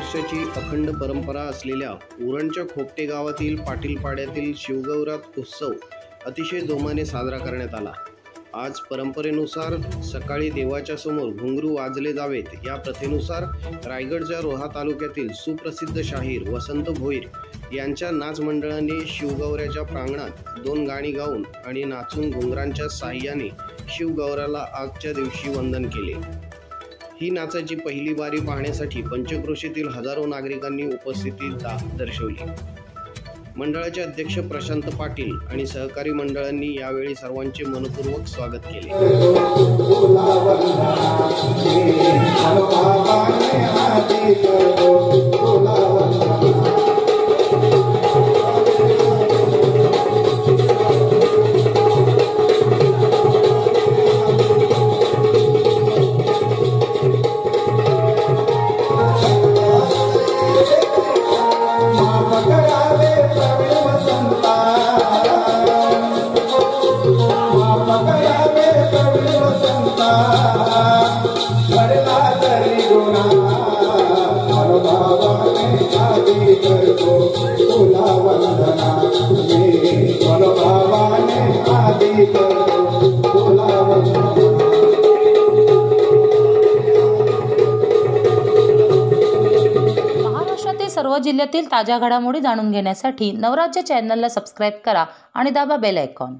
वर्षाची अखंड परंपरा असलेल्या उरणच्या खोपटे गावातील पाटील पाड्यातील शिवगौरात उत्सव अतिशय जोमाने साजरा करण्यात आला। आज परंपरेनुसार सकाळी देवाच्या समोर घुंगरू वाजले जावेत या प्रथेनुसार रायगडच्या रोहा तालुक्यातील सुप्रसिद्ध शाहीर वसंत भोईर यांच्या नाच मंडळाने शिवगौऱ्याच्या प्रांगणात 2 गाणी गाऊन आणि नाचून घुंगरांच्या साह्याने शिवगौराला आजच्या दिवशी वंदन केले। ही नाचाची पहिली बारी पाहण्यासाठी पंचक्रोशीतील हजारो नागरिकांनी उपस्थिती दर्शवली। मंडळाचे अध्यक्ष प्रशांत पाटील आणि सहकारी मंडळांनी यावेळी सर्वांचे मनपूर्वक स्वागत केले। महाराष्ट्रातील सर्व जिल्ह्यातील ताज्या घडामोडी जाणून घेण्यासाठी नवराज्य चॅनलला सबस्क्राईब करा आणि दाबा बेल आयकॉन।